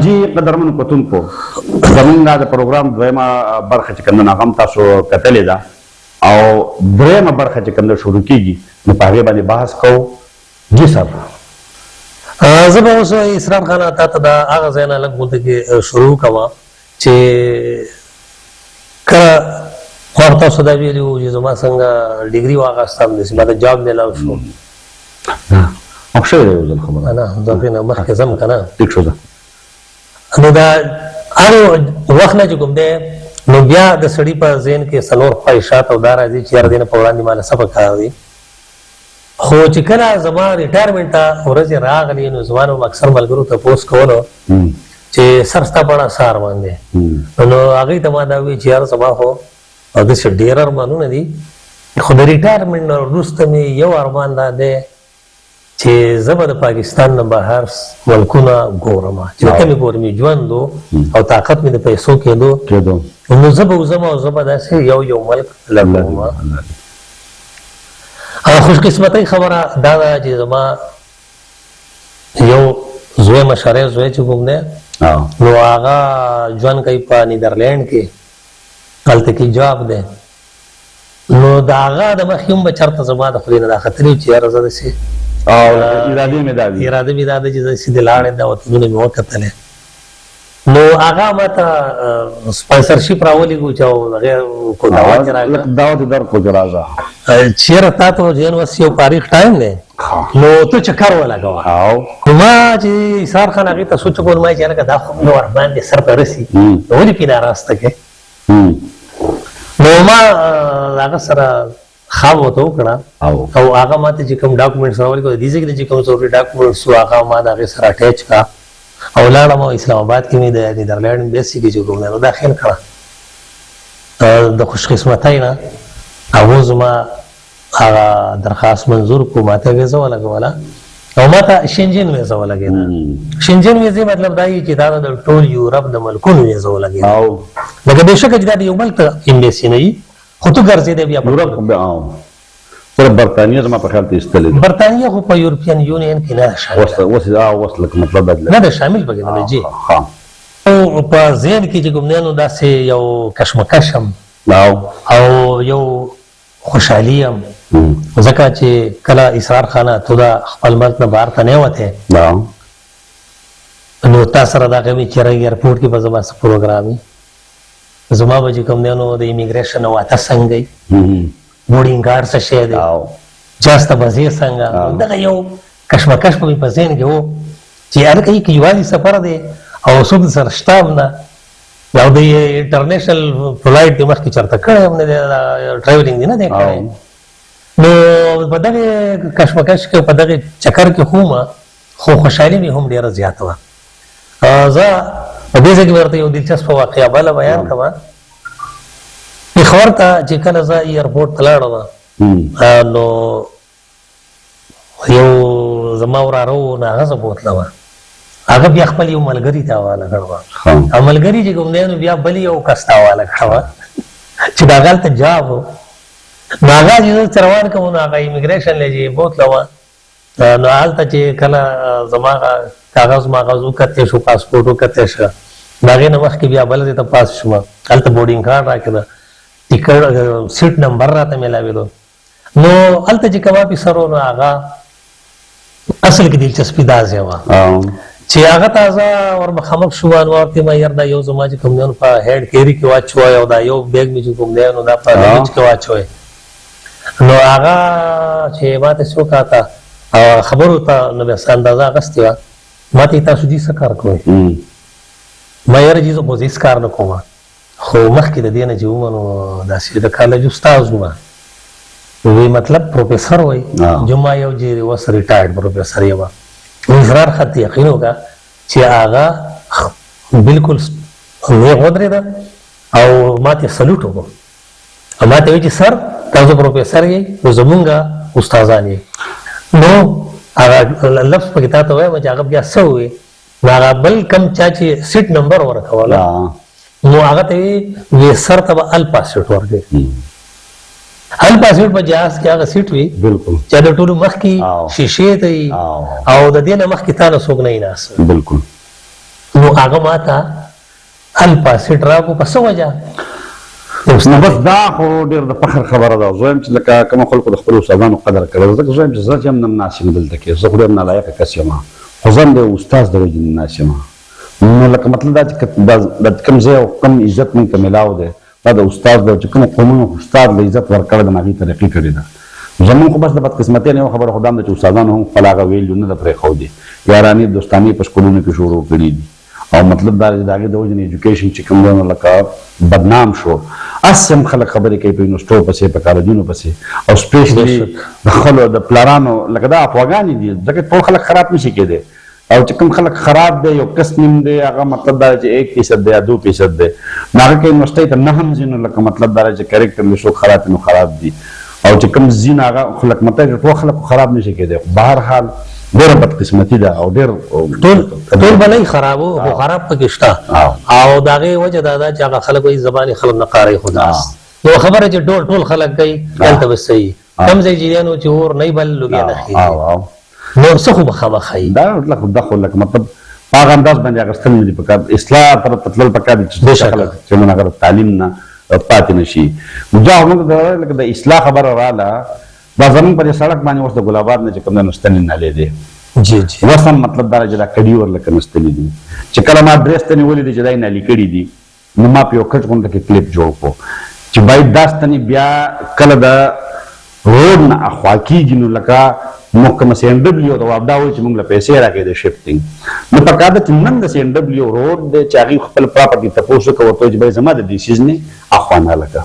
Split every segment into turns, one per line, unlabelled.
جی قدرمن کتونکو زمونږ د پروګرام دویمه برخه چې کوم هغه تاسو کتلې ده او دریمه برخه چې کوم شروع کیږي نو په هغه باندې بحث کوو. جی سر
زه به اوس اسرار خان تا ته دا هغه ځای نه لږ غوته کې شروع کوم چې کله خو تاسو دا ویلي وو چې زما څنګه ډیګري واخیستم داسې ما د جاب میلاو شو
شوی دی یو ځل خبره
نه دغې نه مخکې ځم که نه
ټیک شو ده
نو دا هغه وخت نه چې کوم دی نو بیا د سړي په ذهن کې څلور خواهشات او دا راځي چې یاره دې نه په وړاندې ماله څه پکار دي خو چې کله زما ریټایرمنټ ته ورځې راغلې نو زما نو اکثر ملګرو تپوس کولو چې سر ستا په اړه څه ارمان دی نو هغوی ته ما دا وویل چې یاره زما خو داسې ډېر ارمانونه دي خو د ریټایرمنټ نه وروسته مې یو ارمان دا دی چې زه به د پاکستان نه بهر ملکونه ګورم چې د کومې پورې مې ژوند و او طاقت مې د پیسو کېدو نو زه به وځم او زه به داسې یو ملک لټوم. خوشقسمتۍ خبره دا ده چې زما یو زوی مشری زوی چې کوم دی نو هغه ژوند کوي په نیدرلینډ کې هلته کې جاب دی نو د هغه د مخکې هم به چېرته زما د خولې نه دا ختلي چې یاره زه داسې اراده مې دا ده چې زه سیدې لاړې دا وطنونه مې وکتلې نو هغه ما ته سپانسرشپ راولېږو چې هغې کو دعوت یې راکړه
دعوت یې درکړو چې راځه
چېرې تا ته جین اوس یو تاریخ ټایم دی نو ته چکر ولګوه نو ما چې اسرار خان هغې ته سوچ وکړو ما چې هلکه دا خو یو ارمان دی سر ته رسي نو ولې پې ناراسته کې نو ما هغه سره خواب ورته وکړه او هغه ما ته چې کوم ډاکومنټس راولي کړو د دې ځای کې چې کوم ضروري ډاکومنټس وو هغه ما د هغې سره اټیچ کړه او لاړم او اسلام آباد کې مې د نیدرلینډ ایمبیسي کې چې کوم دی نو داخل کړه د خوشقسمتۍ نه هغو زما هغه درخواست منظور کړو ما ته ویزه ولګوله او ما ته شنجن ویزه ولګېده شنجن ویزې مطلب دا وي چې دا د ټول یورپ د ملکونو ویزه ولګېده لکه بېشکه چې دا د یو ملک ایمبیسي نه وي خو تو ګرځېدی بیا
یورپ صرف برطانیه زما په خیال ته ایستلې ده
برطانیه خو په یورپین یونین کې نه ده
اوس لکه مطلب بدله
نه ده شامل پکې نه ده جي او په ذهن کې چې کوم دی نو داسې یو کشمکش هم او یو خوشحالي هم ځکه چې کله اسرار خانه تو دا خپل ملک نه بهر ته نه وتې نو تا سره دا کوي چې ایرپورټ کې به زما څه پروګرام وي زما به چې کوم دی نو د امیګریشن واته څنګه بورډینګ کارډ څه شی دی جاسته بځې څنګه دغه یو کشمکش په مې په ذهن کې و چې هلکه یې کلیوالي سفر دی او څوک د سره شته هم نه او د انټرنیشنل فلایټ د مخکې چېرته کړی هم نه دی ټراولینګ دی نه دی کړی نو په دغې کشمکش کې په دغې چکر کې خو خو خوشحالي مې هم ډېره زیاته وه. زه په دې ځای کې ورته یو دلچسپه واقعه بله بیان کړم پېښور ته چې کله زه ایرپورټ ته لاړم نو یو زما وراره و نو هغه زه بوتلم هغه بیا خپل یو ملګري ته حواله کړم او ملګري چې کوم دی نو بیا بل یو کس ته حواله کړم چې د هغه هلته جاب و نو هغه چې زه روان کړم نو هغه امیګریشن له چې بوتلم نو هلته چې کله زما کاغذ ماغذ وکتې شو پاسپورټ وکتې شو د هغې نه مخکې بیا بله ځای ته پاس شوم هلته بورډینګ کارډ راکړه ټیکټ سیټ نمبر راته میلاوېدو نو هلته چې کوم افیسر و نو هغه اصل کې دلچسپي دا ځای وه چې هغه ته زه ور مخامخ شوم نو ورته ما یار دا یو زما چې کوم دی نو په هیډ کیري کې واچوی او دا یو بیګ مې چې کوم دی نو دا په لګیج کې واچوی نو هغه چې ما ته څه وکاته خبرو ته نو بیا څه اندازه اخیستې وه ما ته تاسو دې څه کار کوئ ما یاره چې زه خو هېڅ کار نه کوم خو مخکې د دې نه چې ومه نو داسې د کالج استاز ومه وی مطلب پروفیسر وی جو ما یو چې اوس ریټایرډ پروفیسر یم اسرار خط یقین وکړه چې هغه بلکل نیغ ودرېده او ما ته سلوټ وکړو ما ته وایي چې سر تاسو پروفیسر یې نو زمونږ استادان یې نو هغه لفظ پکې تا ته وایم چې هغه بیا څه ووایي نو هغه بل کم چا چې سیټ نمبر ورکوله نو هغه ته وی سر ته به الپا سیټ ورکوي الپا سیټ په جهاز کې هغه سیټ وي چې د ټولو مخکې شیشې ته وي او د دې نه مخکې تا نه څوک نه وي ناست نو نو هغه ماته الپاسټ راکو په څه وجه
نو بس دا خو ډېر د فخر خبره ده. زه یم چې لکه کوم خلکو د خپلو استادانو قدر کړی، ځکه زه یم چې زه چې هم نه ناست یم دلته کې، زه خو ډېر نالایقه کس یم، خو زه هم د استاد د وجې نه ناست یم. نو لکه مطلب دا چې د کوم ځای او کوم عزت موږ ته میلاو دی، دا د استاد دی چې کومو قومونو استاد له عزت ورکړی د هغې طریقې کړې ده. زمونږ خو بس د بدقسمتۍ نه یوه خبره خو دا هم ده چې استادانو هم خپل هغه ویلو نه ده پرېښودې، یارانې دوستانې په سکولونو کې شروع کړي دي، او مطلب دا د هغې د وجې نه ایجوکیشن چې کوم دی لکه بدنام شو. هسې هم خلک خبرې کوي په یونیورسټو پسې، په کالجونو پسې، او سپیشلي د خپلو د پلارانو لکه دا افواګانې دي، ځکه ټول خلک خراب نشي کېدی، او چې کوم خلک خراب دی یو کس نیم دی هغه مطلب دا چې 1% دی یا 2% دی، نو هغه که یونیورسټۍ ته نه هم ځي نو لکه مطلب دا چې کریکټر یې څوک خراب نو خراب دي، او چې کوم ځي نو هغه خو لکه مطلب ټول خلک خراب نشي کېدی. خو بهرحال ډېره بدقسمتي ده او ډېر
ټول به نه خرابو، خو خراب پکې شته، او د هغې وجه دا ده چې هغه خلک وایي زبان خلک نه قارئ خو داست یو خبره چې ټول خلک کوي دلته به صحیح کوم ځای جریان چې اور نه بل لوګیا نه خېږي نور څه خو به خامخا ښایي.
دا خو لکه مطلب په هغه انداز باندې اخیستل نه دي پکار، اصلاح طرف ته تلل پکار دي چې خلک چې موږ هغه تعلیم نه پاتې نه شي. نو موږ لکه د اصلاح خبره راله، دا زمونږ په دې سړک باندې اوس د ګل آباد نه چې کوم دی نو ستنې نالې دی، اوس هم مطلب دا چې دا کډي ورلکه نستلي دي، چې کله ما درې ستنې ولیدې چې دا یې نالي کړي دي، نو ما په یو کټ غونډه کې کلیپ جوړ کړو چې باید دا ستنې بیا کله د روډ نه اخوا کېږي نو لکه محکمه CNW ته وابدا وایي چې موږ له پیسې راکوي د شفټینګ، نو پکار ده چې نن د CNW روډ دی چې هغې خپل پراپرټي تپوس وکړه ورته وایي چې باید زما د دې سیز نه اخوا نه لکه،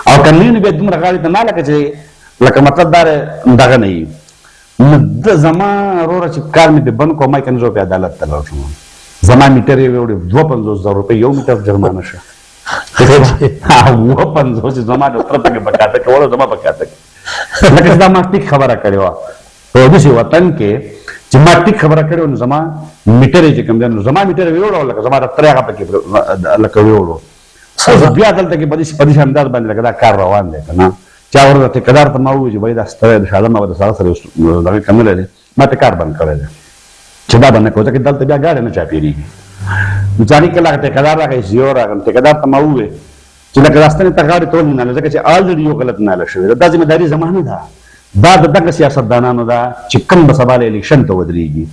او که نه بیا دومره غاړې ته نه لکه چې لکه مطلب دا دغه نه وي. نو د زما وروره چې کار مې پرې بند کړو ما یې که نه زه په عدالت ته لاړ شم، زما میټر یې ویوړې 52,000 روپۍ یو میټر جرمانه شه، 52,000 چې زما د تره پکې بکاته کوله زما بکاته لکه چې دا ما ټیک خبره کړې وه په داسې وطن کې چې ما ټیک خبره کړې وه، نو زما میټر یې چې کوم دی نو زما میټر یې ویوړه لکه زما د ترې هغه پکې لکه ویوړو، بیا دلته کې په داسې انداز باندې لکه دا کار روان دی که نه. چا ورته ټیکدار ته ما وویل چې باید دا ستړی د شالم او د سړک سره دغه کملی دی، ما ته کار بند کړی دی چې دا به نه کوو، ځکه دلته بیا ګاډی نه چاپېرېږي. نو ځاني کله هغه ټیکدار راغی زیور راغلم، ټیکدار ته ما وویل چې لکه دا ستنې ته غاړې تول نه ځکه چې الریډي یو غلط ناله شوې ده، دا ذمهداري زما نه ده، دا د دغه سیاستدانانو ده چې کوم به سبا الیکشن ته ودرېږي،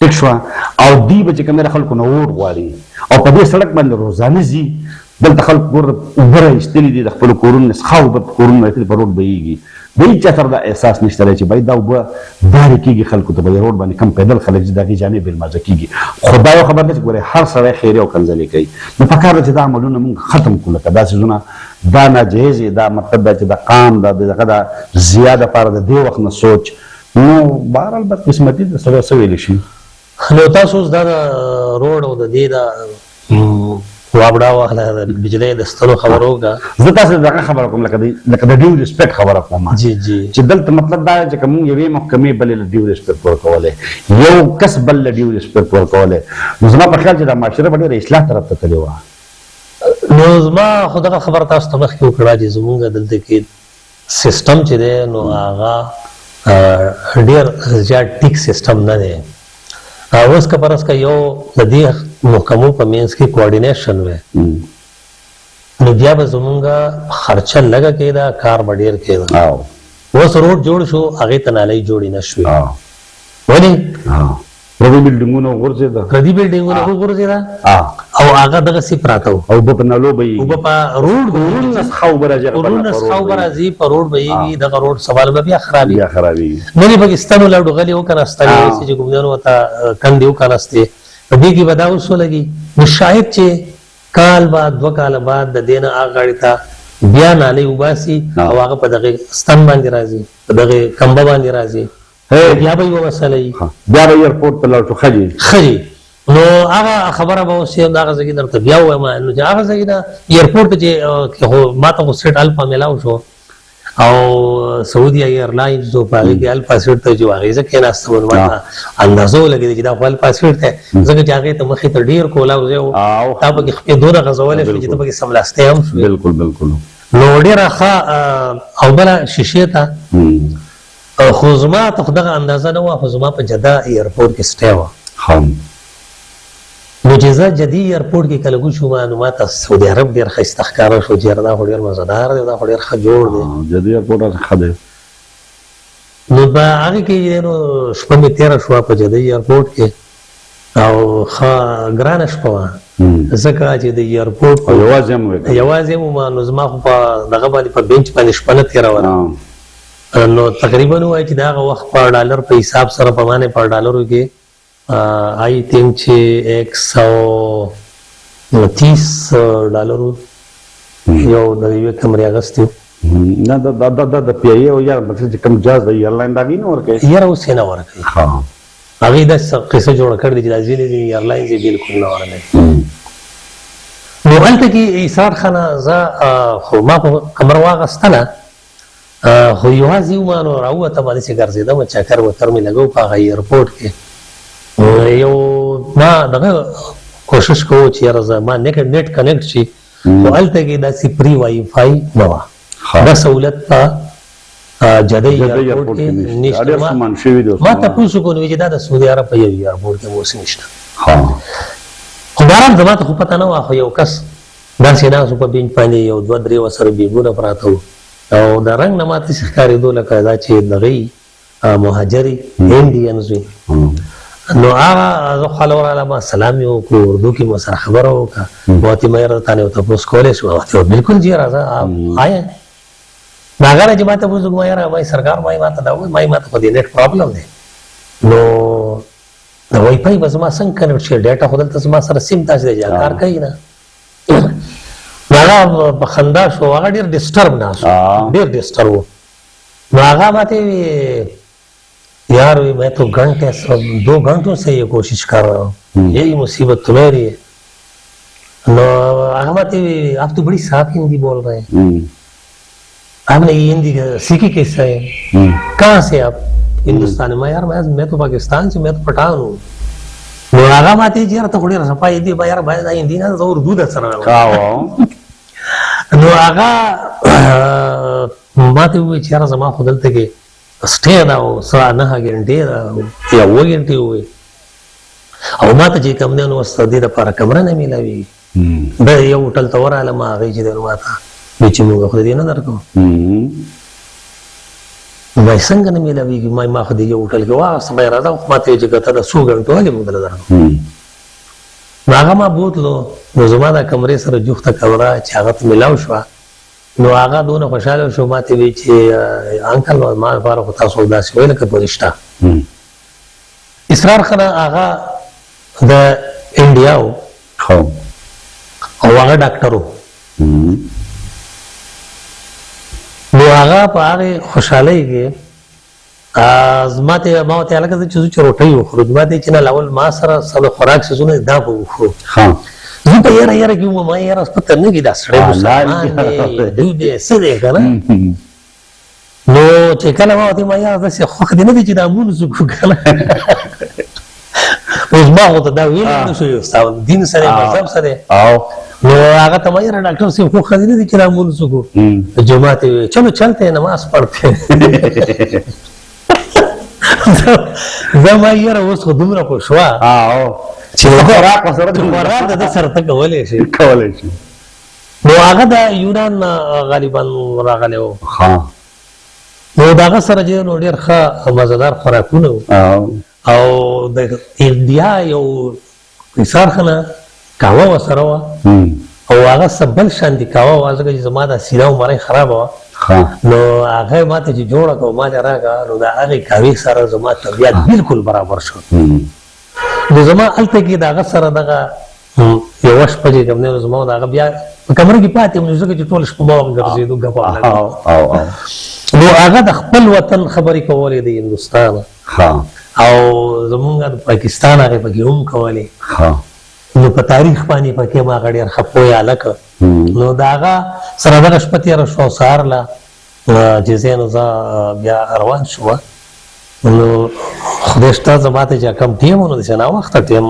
ټیک شوه، او دوی به چې کوم دی د خلکو نه ووټ غواړي، او په دې سړک باندې روزانه ځي، دلته خلک ګوره اوبه راایستلي دي د خپلو کورونو نه، څښا اوبه په کورونو راایستلي په روډ بهیږي، د هېچا سره دا احساس نشته دی چې باید دا اوبه دارې کېږي خلکو ته، په دې روډ باندې کم پیدل خلک ځي د هغې جامې بېلمازه کېږي. خو دا یو خبر ده چې ګورې هر سړی خیرې او کنځلې کوي، نو پکار ده چې دا عملونه موږ ختم کړو، لکه دا څیزونه دا ناجایز دي، دا مطلب دا چې د قام د دغه د ضیا دپاره د دې وخت نه سوچ، نو بهرحال بدقسمتي د سړی څه ویلی شي.
نو تاسو اوس دا د روډ او د دې د وابډا واخله د بجلۍ د ستنو خبره وکړه،
زه تاسو دغه خبره کوم لکه د ډیو ریسپیکټ خبره کوم چې دلته مطلب دا چې کوم یوې محکمې بلې له ډیو ریسپیکټ ورکولی، یو کس بل له ډیو ریسپیکټ ورکولی، نو زما په خیال چې دا معاشره به ډېره اصلاح طرف ته تللې وه.
نو زما خو دغه خبره تاسو ته مخکې وکړه چې زمونږ دلته کې سیسټم چې دی نو هغه ډېر زیات ټیک سیسټم نه دی. اوس که فرض که یو د دې محکمو په منځ کې کوارډینیشن وی نو بیا به زمونږ خرچه لږه کېده، کار به ډېر کېده. اوس روډ جوړ شو هغې ته نالۍ جوړې نه شوې، ولې
پردي بلډینګونه وغورځېده،
پردي بلډینګونه وغورځېده او هغه دغسې پراته وو،
او اوبه په نالو به
اوبه په روډ
ورونه څښا اوبه راځي،
ورونه څښا اوبه راځي، په روډ بهیږي، دغه روډ سوال به بیا
خرابېږي.
نن یې پکې ستنو لا ډوغلې وکناستلې وایسې چې ګومدیانو ورته کندې وکناستې، په دې کې به دا اوس ولګي. نو شاید چې کال بعد 2 کاله بعد د دې نه هغه غاړې ته بیا نالۍ وباسي او هغه په دغې ستن باندې راځي، په دغې کمبه باندې راځي، بیا به یوه مسله وي،
بیا به ایرپورټ ته لاړ شو
ښه. نو هغه خبره به اوس هغه ځای کې درته بیا ووایم، نو چې هغه ځای نه ایرپورټ چې خو ما ته خو سیټ الفا میلاو شو، او سعودي ایرلاینز په هغې کې الفا سیټ ته چې هغې زه کېناستم نو ما ته اندازه ولګېده چې دا خو الفا سیټ دی، ځکه چې هغې ته مخې ته ډېر کولاو ځای و، تا پکې خپې دونه غځولی شوې چې ته پکې سملاستی هم شوې.
بالکل.
نو ډېره ښه. او بله شیشې ته خو زما ته خو دغه اندازه نه وه، خو زما په جده ایرپورټ کې سټی وه، نو نو چې زه جدي ایرپورټ کې کله کوم معلومات سعودي عرب ډېر ښایسته ښکاره شو چې دا خو ډېر مزدار دی دا خو ډېر ښه جوړ دی
جدي ایرپورټ ښه دی
نو په هغه کې نو شپه مې تېره شوه په جدي ایرپورټ کې او ښه ګرانه شپه وه ځکه چې د ایرپورټ یوازې وم نو زما خو په دغه باندې په بینچ باندې شپه نه تېروله نو تقریبا ووایي چې د هغه وخت په ډالر په حساب سره په معنی په ډالرو کې I think چې 130 ډالرو یو د یو کمرې اغستیو
نه د پی ای او یا چې کوم جاز د ایرلاین دا نه ورکه
یاره اوس نه ورکه
ها
هغه د قصه جوړ کړی چې د ځینې ایرلاین یې بالکل نه ورنه نو هلته کې ایثار خانه زه خو ما په کمره واغستله خو یوازې وم نو راووتم هلسې ګرځېدم چکر وکر مې لګو په هغه ایرپورټ کې یو ما دغه کوشش کوو چې یاره زه ما نیټ کنیکټ شي خو هلته کې داسې پري وائی فای نه وه دا سهولت په جدي ایرپورټ کې نشته ما تپوس وکړو چې دا د سعودي عرب په یو ایرپورټ کې اوس نشته خو بهرحال زما ته خو پته نه وه خو یو کس داسې ناست و په بینچ باندې یو دوه درې ورسره بیګونه پراته وو او د رنګ نه ماته داسې ښکارېدو لکه دا چې دغه مهاجري انډینز وي نو هغه زه خواله ورغلم ما سلام یې وکړو اردو کې مو سره خبره وکړه ما ورته ویل یاره تا نه یو تپوس کولی شو ما ورته ویل بلکل جي راځه آیا نو هغه نه چې ما تپوس وکړو ما یاره ما سرکار ما ما ته دا ووایي ما ته خو دې نیټ پرابلم دی نو د وائی فای به زما څنګه کنیکټ شي ډیټا خو دلته زما سره سیم داسې دی چې کار کوي نه نو هغه په خندا شو هغه ډېر ډسټرب ناست ډېر ډسټرب و نو هغه ماته وی यार मैं तो घंटे 2 घंटों से ये कोशिश कर रहा हूँ यही मुसीबत तुम्हें है नो अहमद आप तो बड़ी साफ हिंदी बोल रहे हैं आपने ये हिंदी सीखी कैसे है कहाँ से आप हिंदुस्तान में यार मैं तो पाकिस्तान से मैं तो पठान हूँ नो आगा माते यार तो थोड़ी रसपा हिंदी यार भाई हिंदी ना तो उर्दू दस रहा नो आगा माते हुए यार जमा खुदलते के स्टे دا او سره 9 غنټې دا یا 2 غنټې وي او ماته چې کوم نه نو ستدي د لپاره کمره نه ملوي دا یو هوټل ته وراله ما هغه چې د ماته چې موږ خو دې نه درکو وای څنګه نه ملوي ما خو دې یو هوټل کې واه سمه راځه خو ماته چې کته د 100 غنټو ولې موږ درکو هغه ما بوتلو نو زما د کمرې سره جوخته کمره چې هغه ملاو شو نو هغه دونه خوشاله شو ماته وی چې انکل ما لپاره خو تاسو داسې ویل که پرشته اسرار خانه هغه د انډیا او هغه ډاکټر نو هغه په هغه خوشحالۍ کې ماته ما ته لکه چې روټۍ وخورو ماته چې نه لاول ما سره سره خوراک سونه دا به وخورو زه په یاره کې وم ما یاره پته نه کېده سړی مسلمان دی دوی دی څه دی که نه نو چې کله ما ورته ما یاره داسې خوښ دی نه دی چې دا مونځ وکړو که نه اوس ما خو ته دا ویلی نه شو ستا دین سره مذهب سره نو هغه ته ما یاره ډاکټر صاحب خوښ دی نه دی چې دا مونځ وکړو جماعت یې ویل چلو چلتے ہیں نماز پڑھتے ہیں زه ما یاره اوس خو دومره خو شوه چې خوراک سره د سره ته کولی شي نو هغه د یونان غالبا راغلی و نو د هغه سره چې نو ډېر ښه مزهدار خوراکونه و او د انډیا یو ایثارخانه قهوه ورسره وه او هغه څه بل شانتې قهوه وه ځکه چې زما دا سینه او مرۍ خرابه وه نو هغه ماته چې جوړه کړه ما ته راکړه نو د هغې قهوې سره زما طبیعت بالکل برابر شو نو زما هلته کې د هغه سره دغه یوه شپه چې کوم دی نو زما د هغه بیا په کمره کې پاتې وم ځکه چې ټوله شپه به وم ګرځېدو ګپه نو هغه د خپل وطن خبرې کولې د هندوستان او زمونږ د پاکستان هغې پکې هم کولې نو په تاریخ باندې پکې ما هغه ډېر ښه پوه هلکه نو د هغه سره دغه شپه تېره شوه او سهار له چې ځای نو زه بیا روان شوه نو خدای شته زما ته چې کوم ټیم و نو داسې ناوخته ټیم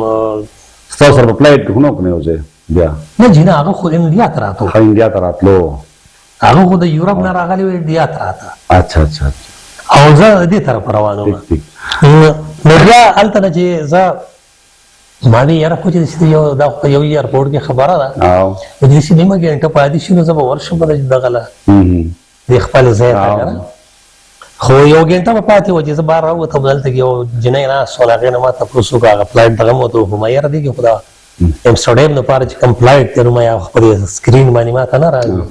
ستاسو سره په فلایټ کې خو نه وکړې یو ځای بیا
نه جي نه هغه خو انډیا ته راتلو
انډیا ته راتلو
هغه خو د یورپ نه راغلی و انډیا ته راته
اچھا
او زه دې طرف روان وم نو بیا هلته نه چې زه ما وی یاره خو چې یو دا په یو ایرپورټ کې خبره ده
او
د دې نیمه ګنټه پاتې شي نو زه به ورشم به دغه له د خپل ځای ته خو یو ګنټه به پاتې وه چې زه بار راووتم دلته کې یو جنۍ ناست وه هغې نه ما تپوس وکړه هغه فلایټ دغه مو ورته وکړو ما یاره دې کې خو دا امسټرډیم دپاره چې کوم فلایټ دی نو ما خپل سکرین باندې ما ته نه راځي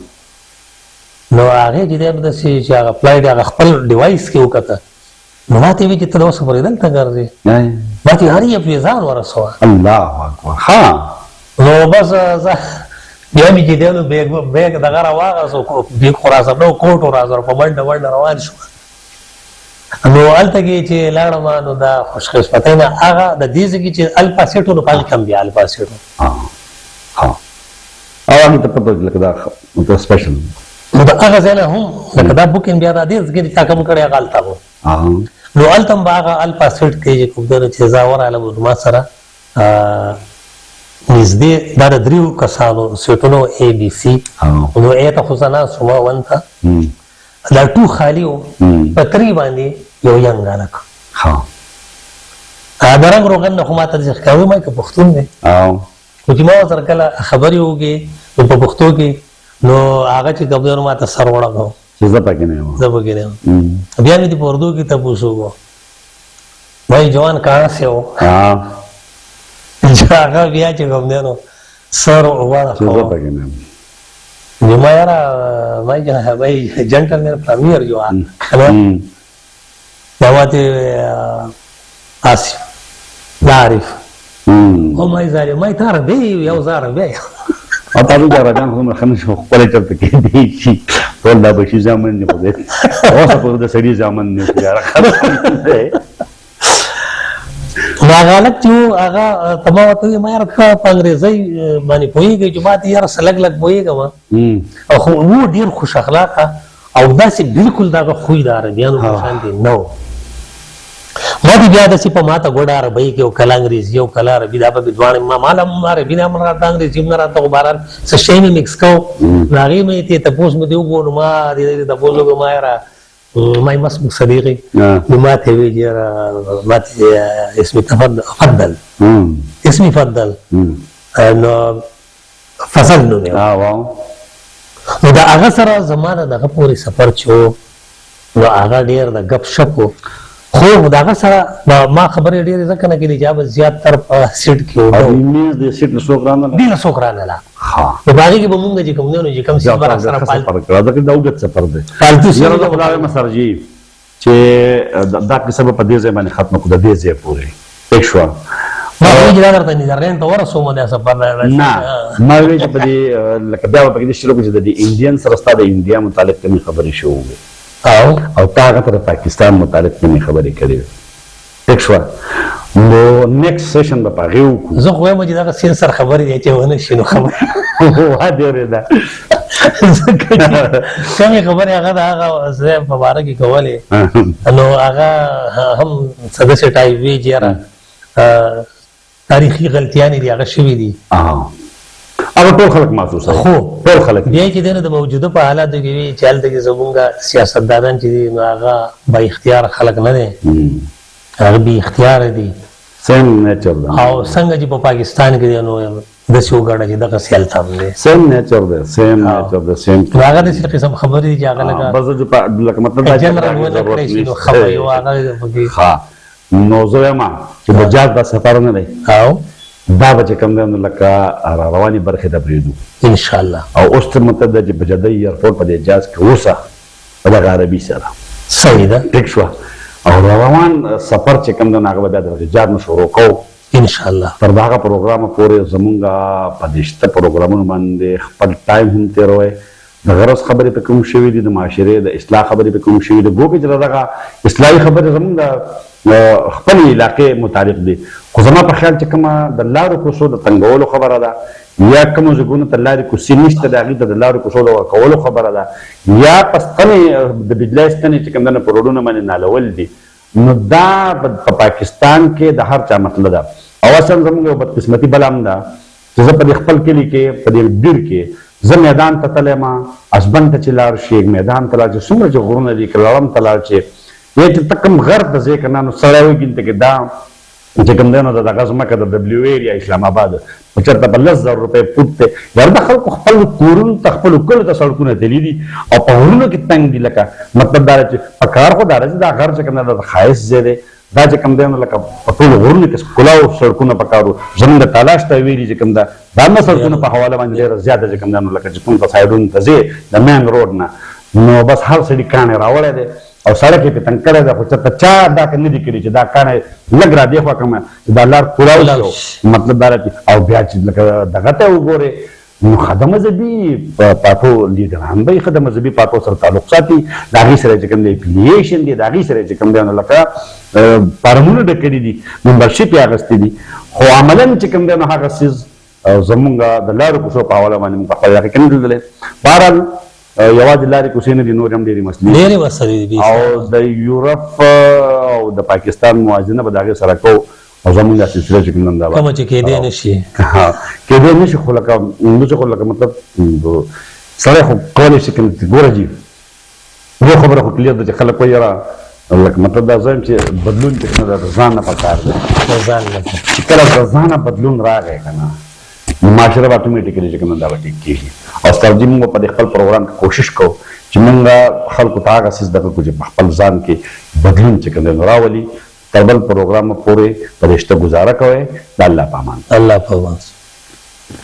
نو هغې چې دی داسې چې هغه فلایټ هغه خپل ډیوایس کې وکته نو ما ته یې ویل چې ته د اوسه پورې دلته ګرځې ما چې هر یو پرې ځان ورسوه
الله اکبر ها
نو بس زه بیا مې چې دی نو بیګ دغه راواغېستو بیګ خو راسره نه و کوټ و راسره په منډه منډه روان شو نو هلته کې چې لاړم نو دا خوشقسمتۍ نه هغه د دې ځای کې چې الپاسېټو نو په هلته هم بیا الپاسېټو
او هغې ته پته لکه دا سپیشل
نو د هغه ځای نه هم لکه دا بوکینګ بیا دا دې ځای کې چا کوم کړی هغه هلته و نو هلته هم به هغه الپاسېټ کې چې کوم دی چې زه ورغلم ما سره نږدې دا د 3 کسانو سیټونو اے بي سي نو اے ته خو زه ناست وم ون ته دا 2 خالي و په 3 باندې یو ینګ هلک د رنګ روغن نه خو ما ته داسې ښکاري ما که پښتون دی خو چې ما ورسره کله خبرې وکړې نو په پښتو کې نو هغه چې کوم دی نو ما ته سر وړکړو
چې زه پکې نه یم
زه پکې نه یم بیا مې دې په اردو کې تپوس وکړو بھائی جوان کہاں سے ہو هغه بیا چې کوم دی نو سر وړکړو ما یاره بھائی جنٹلمین فرام هیر یو آر ما ته آصف لا عارف او ما زاري ما ته عربي یو زه عربي
او تاسو چې عربیان خو خنه شو خپل چرته کې دی شي ټول دا بشي ځامن نه خو دې اوس په د سړي ځامن نه یاره خبره
ما غلط چې هغه تما ته ما یاره په انګریزي باندې پوهېږي چې ما ته یاره سلګ لګ پوهېږم او خو و ډېر خوش اخلاقه او داسې بالکل دغه خوی د عربیانو په شان دی نه و ما دې بیا داسې په ما ته ګوډه عربۍ کې او کله انګریزي او کله عربي دا به دواړه ما هم عربي نه هم راته انګریزي هم نه راته خو بهرحال څه شی مې مکس کوو نو هغې مې ته تپوس مې دې وکړو نو ما دې تپوس وکړو ما یاره ما مسموح صديقي ما تبي ما اسمي تفضل اسمي فضل انه فصلنو
واو
نو دا هغه سره زمانه دغه پورې سفر چو نو هغه ډیر د غپ شپ خو دا هغه سره ما خبرې ډېرې ځکه نه کېدې چې هغه زیات تر سیټ کې و
میز د سیټ له څوک رانه
دی له څوک رانه لا نو هغې کې به مونږ چې کوم دی نو چې کوم سفر سره
ځکه دا اوږد سفر دی
پالتو
یاره د خدای مسرجي چې دا کیسه به په دې ځای باندې ختمه کړو د دې ځای پورې پېښ شوه
ما وایي چې دا درته نیدرلینډ ته ورسوم دا سفر
نه ما وایي چې په دې لکه بیا به پکې دې شروع کړو چې د انډین سره ستا د انډیا متعلق کمې خبرې شوې او تا هغه ته د پاکستان متعلق کمې خبرې کړې وې ټیک شوه نو نیکسټ سیشن به په هغې وکړو
زه خو وایم چې دغه سین سره خبرې دی چې ونه شي نو خبرې
وا ډېرې ده
ځکه چې کمې خبرې هغه د هغه ځای په باره کې کولې نو هغه هم څه داسې ټایپ وي چې یاره تاریخي غلطیانې دي هغه شوي دي
هغه ټول خلک محسوسوي
خو
ټول خلک
بیا چې دی نو د موجوده په حالاتو کې وي چې هلته کې زمونږ سیاستدانان چې دي نو هغه با اختیار خلک نه دی هغه بې اختیاره دي
سیم نیچر ده
او څنګه چې په پاکستان کې دی نو داسې وګڼه چې دغسې هلته هم دی
سیم نیچر ده سیم نیچر ده سیم
نو هغه داسې قسم خبرې دي چې هغه
لکه مطلب دا
جنرال ونه کړی شي نو ښه وي هغه پکې
نو زه وایم چې د جاز دا سفر نه دی
او
دا به چې کوم دی نو لکه روانې برخې ته پرېږدو
انشاءالله
او اوس ته مطلب دا چې په جده ایرپورټ په دې جاز کې اوسه په دغه عربي سره
صحیح ده
ټیک شوه او روان سفر چې کوم دی نو هغه به بیا د جاز نه شروع کوو
انشاءالله
تر دغه پروګرامه پورې زمونږ په دې شته پروګرامونو باندې خپل ټایم هم تېروئ د غرض خبرې پکې کوم شوي دي د معاشرې د اصلاح خبرې پکې کوم شوي دي ګوګې چې دغه اصلاحي خبرې زمونږ د خپل علاقې متعلق دي خو زما په خیال چې کومه د لارو کوڅو د تنګولو خبره ده یا کومو ځایونو ته لارې کوڅې نشته د هغې ته د لارو کوڅو د ورکولو خبره ده یا په ستنې د بجلۍ ستنې چې کوم دنه په روډونو باندې نالول دي نو دا په پاکستان کې د هر چا مسله ده او اصلا زموږ یو بدقسمتي بله هم ده چې زه په دې خپل کلي کې په دې بیر کې زه میدان ته تللی یم اسبن ته چې لاړ شي میدان ته لاړ شي څومره چې غرونه دي که لړم ته لاړ شي یا چې ته کوم غر ته ځې که نه نو سړی وګینې ته کې دا چې کوم دی نو دغه ځمکه د ډبلیو ایریا اسلام آباد په چېرته په 10,000 روپۍ فوټ دی. یار د خلکو خپل کورونو ته خپلو کلیو ته سړکونه تللي دي او په غرونو کې تنګ دي. لکه مطلب دا چې په کار خو دا راځي دا غر چې کوم دی د ښایست ځای دی دا چې کوم دی نو لکه په ټولو غرونو کې ښکلا او سړکونه پکار وو. زموږ د تالاش ته ویلي چې کوم ده دا نه سړکونه په حواله باندې ډېره زیاته چې کوم دی نو لکه چې کوم ته سایډونو ته ځې د مین روډ نه نو بس هر سړي کاڼی راوړی دی او سړک یې پې تنګ کړی دی خو چېرته چا دا نه دي کړي چې دا کاڼی لږ را دې خوا کړمه چې دا لار کولاو شي. مطلب دا چې او بیا چې لکه دغه ته وګورې نو خده مذهبي پارټو لیډران به یې ښه د مذهبي پارټو سره تعلق ساتي د هغې سره چې کوم دی افیلیشن دی د هغې سره چې کوم دی نو لکه فارمونه ډک کړي دي ممبرشپ یې اخیستی دي خو عملا چې کوم دی نو هغه څیز زمونږ د لارو کوڅو په حواله باندې موږ په خپل هغې کې نه لیدلی. بهرحال یوازې لارې کوڅې نه دي نور هم ډېرې مسلې دي او د یورپ او د پاکستان موازنه به د هغې سره کوو او زمونږ دا سلسله چې کوم دا
کومه چې کېدی نه شي
کېدی نه شي خو لکه موږ خو لکه مطلب سړی خو کولی شي که ګوره جي یو خبره خو کلیر ده چې خلک وایي یاره لکه مطلب دا زه یم چې بدلون چې کوم د ځان نه پکار دی چې کله د ځانه بدلون راغی که نه نو معاشره به اتومېټیکلي چې کوم دا به ټیک کېږي. او ستاسو موږ په دې خپل پروګرام کې کوشش کوو چې موږ خلکو ته هغه څیز دغه کړو چې په خپل ځان کې بدلون چې کوم دی نو راولي. تر بل پروګرام پورې په رشته گزاره کوئ. د الله په امان.
الله په امان.